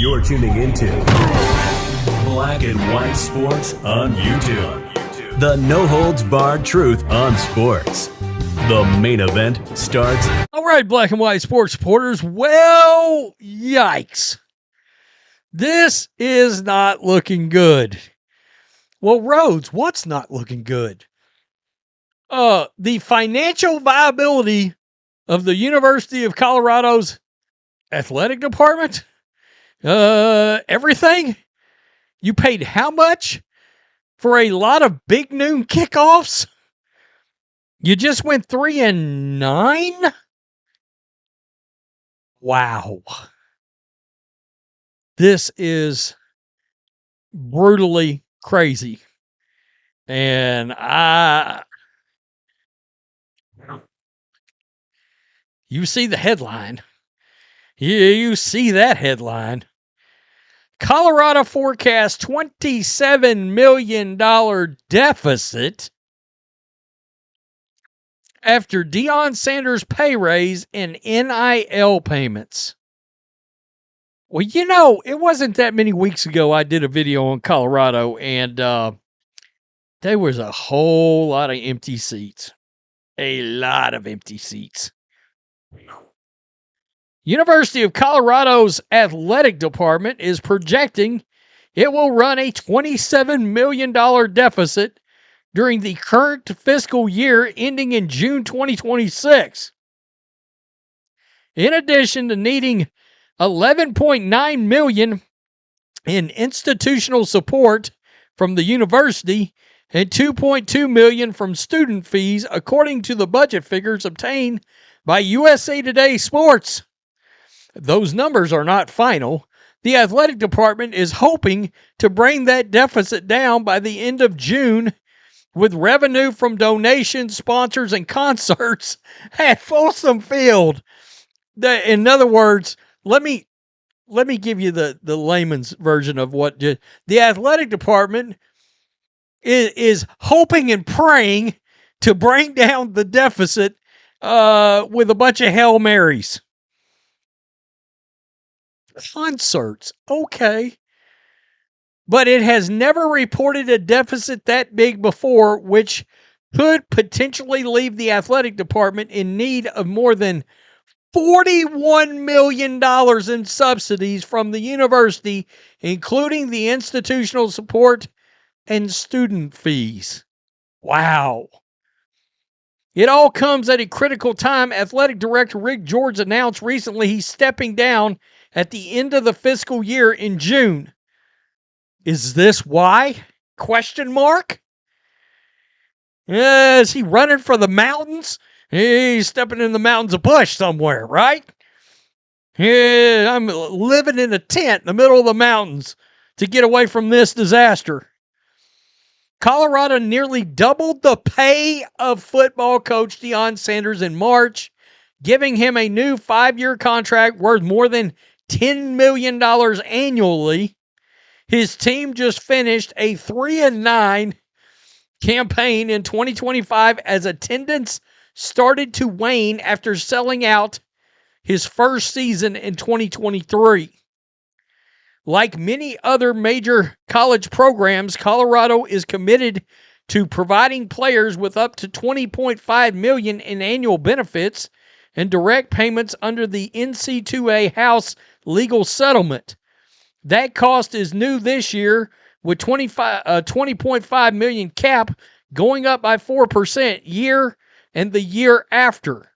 You're tuning into Black and White Sports on YouTube. The no-holds-barred truth on sports. The main event starts. All right, Black and White Sports supporters. Well, yikes. This is not looking good. Well, Rhodes, what's not looking good? The financial viability of the University of Colorado's athletic department? Everything? You paid how much for a lot of big noon kickoffs? You just went 3-9? Wow. This is brutally crazy. And you see the headline. You see that headline. Colorado forecast $27 million deficit after Deion Sanders pay raise and NIL payments. Well, you know, it wasn't that many weeks ago I did a video on Colorado, and there was a whole lot of empty seats. A lot of empty seats. University of Colorado's athletic department is projecting it will run a $27 million deficit during the current fiscal year ending in June 2026. In addition to needing $11.9 million in institutional support from the university and $2.2 million from student fees, according to the budget figures obtained by USA Today Sports. Those numbers are not final. The athletic department is hoping to bring that deficit down by the end of June with revenue from donations, sponsors, and concerts at Folsom Field. In other words, let me give you the layman's version of what the athletic department is hoping and praying to bring down the deficit with a bunch of Hail Marys. Concerts, okay. But it has never reported a deficit that big before, which could potentially leave the athletic department in need of more than $41 million in subsidies from the university, including the institutional support and student fees. Wow. It all comes at a critical time. Athletic director Rick George announced recently he's stepping down at the end of the fiscal year in June. Is this why? Question mark. Is he running for the mountains? He's stepping in the mountains of Bush somewhere, right? Yeah, I'm living in a tent in the middle of the mountains to get away from this disaster. Colorado nearly doubled the pay of football coach Deion Sanders in March, giving him a new 5-year contract worth more than $10 million annually. His team just finished a 3-9 campaign in 2025 as attendance started to wane after selling out his first season in 2023. Like many other major college programs, Colorado is committed to providing players with up to $20.5 million in annual benefits and direct payments under the NC2A House legal settlement. That cost is new this year, with $20.5 million cap going up by 4% year and the year after.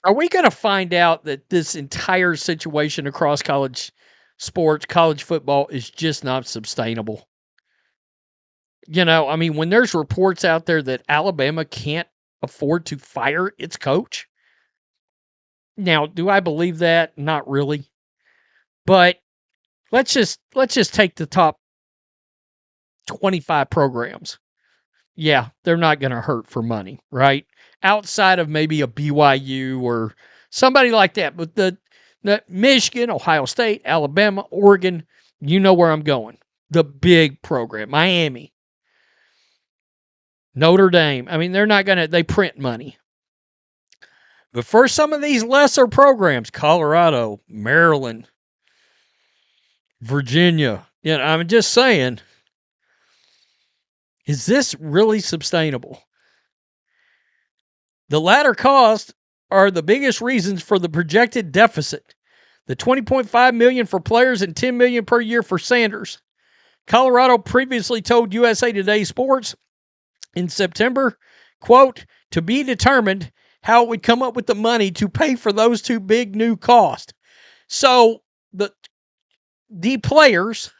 Are we going to find out that this entire situation across college sports, college football, is just not sustainable? You know, I mean, when there's reports out there that Alabama can't afford to fire its coach. Now, do I believe that? Not really. But let's just take the top 25 programs. Yeah, they're not going to hurt for money, right? Outside of maybe a BYU or somebody like that. But the Michigan, Ohio State, Alabama, Oregon, you know where I'm going. The big program. Miami. Notre Dame. I mean, they're not going to, they print money. But for some of these lesser programs, Colorado, Maryland, Virginia, I'm just saying, is this really sustainable? The latter costs are the biggest reasons for the projected deficit. The $20.5 million for players and $10 million per year for Sanders. Colorado previously told USA Today Sports in September, quote, to be determined how it would come up with the money to pay for those two big new costs. So the players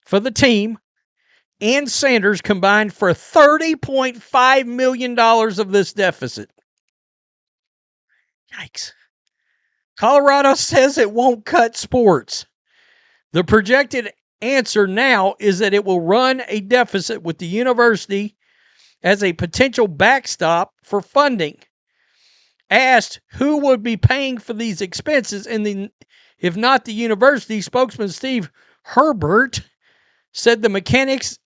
for the team and Sanders combined for $30.5 million of this deficit. Yikes. Colorado says it won't cut sports. The projected answer now is that it will run a deficit with the university as a potential backstop for funding. Asked who would be paying for these expenses, and if not the university, spokesman Steve Herbert said the mechanics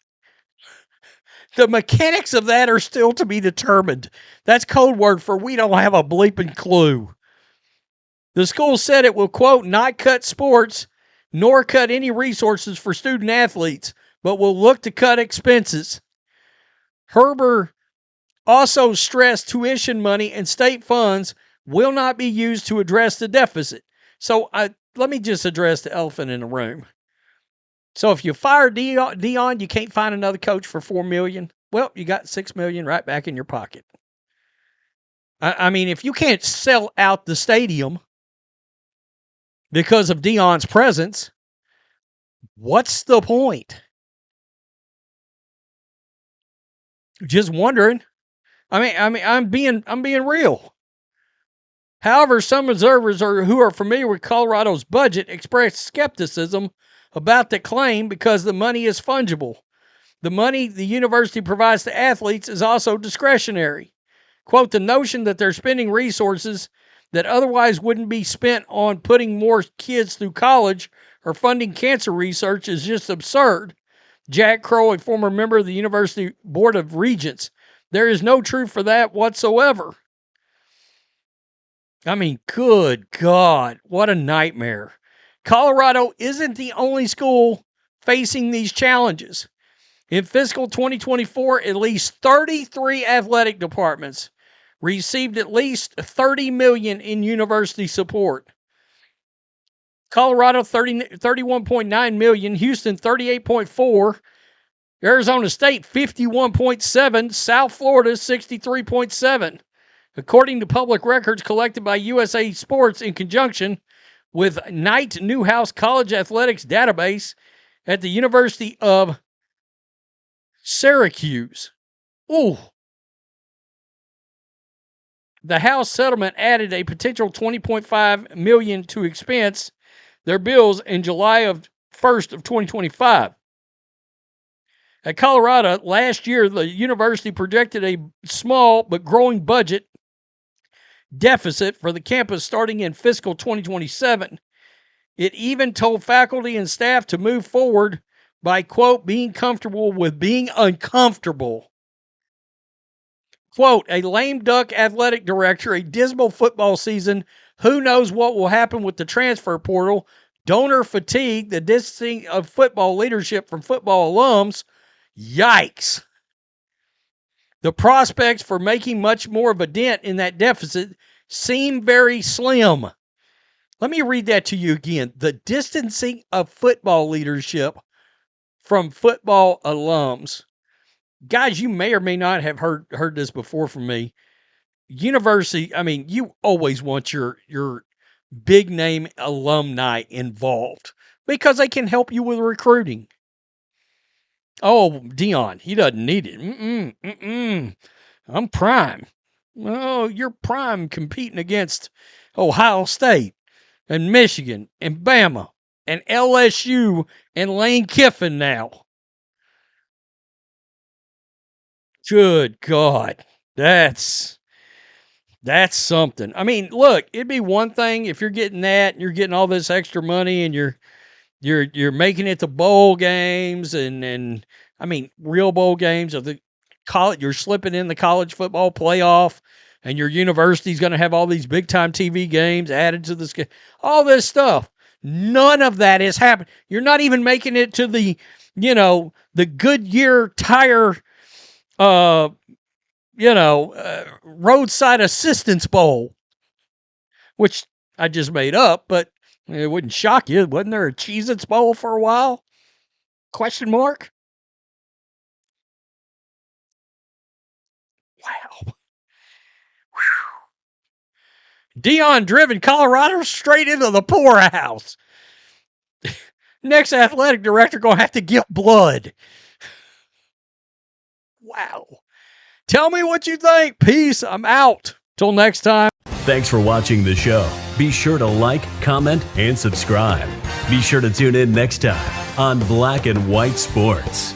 of that are still to be determined. That's code word for we don't have a bleeping clue. The school said it will, quote, not cut sports nor cut any resources for student athletes, but will look to cut expenses. Herbert also stressed tuition money and state funds will not be used to address the deficit. So let me just address the elephant in the room. So if you fire Deion, you can't find another coach for $4 million. Well, you got $6 million right back in your pocket. I mean, if you can't sell out the stadium because of Deion's presence, what's the point? Just wondering. I mean, I'm being real. However, some observers who are familiar with Colorado's budget express skepticism about the claim because the money is fungible. The money the university provides to athletes is also discretionary. Quote, the notion that they're spending resources that otherwise wouldn't be spent on putting more kids through college or funding cancer research is just absurd. Jack Crow, a former member of the University Board of Regents. There is no truth for that whatsoever. I mean, good God, what a nightmare. Colorado isn't the only school facing these challenges. In fiscal 2024, at least 33 athletic departments received at least $30 million in university support. Colorado, $31.9 million, Houston, $38.4 Arizona State, $51.7 South Florida, $63.7 According to public records collected by USA Sports in conjunction with Knight Newhouse College Athletics database at the University of Syracuse. Ooh. The House settlement added a potential $20.5 million to expense their bills in July 1st of 2025. At Colorado, last year, the university projected a small but growing budget deficit for the campus starting in fiscal 2027. It even told faculty and staff to move forward by, quote, being comfortable with being uncomfortable. Quote, a lame duck athletic director, a dismal football season, who knows what will happen with the transfer portal, donor fatigue, the distancing of football leadership from football alums. Yikes. The prospects for making much more of a dent in that deficit seem very slim. Let me read that to you again. The distancing of football leadership from football alums. Guys, you may or may not have heard this before from me. University, I mean, you always want your big name alumni involved because they can help you with recruiting. Oh, Deion, he doesn't need it. I'm prime. Oh, you're prime competing against Ohio State and Michigan and Bama and LSU and Lane Kiffin now. Good God. That's something. I mean, look, it'd be one thing if you're getting that and you're getting all this extra money and you're making it to bowl games and I mean real bowl games of the college. You're slipping in the college football playoff. and your university's going to have all these big-time TV games added to this, all this stuff. None of that is happening. You're not even making it to the, the Goodyear tire, roadside assistance bowl, which I just made up, but it wouldn't shock you. Wasn't there a Cheez-Its bowl for a while? Question mark? Wow. Deion driven Colorado straight into the poorhouse. Next athletic director going to have to give blood. Wow. Tell me what you think. Peace. I'm out. Till next time. Thanks for watching the show. Be sure to like, comment, and subscribe. Be sure to tune in next time on Black and White Sports.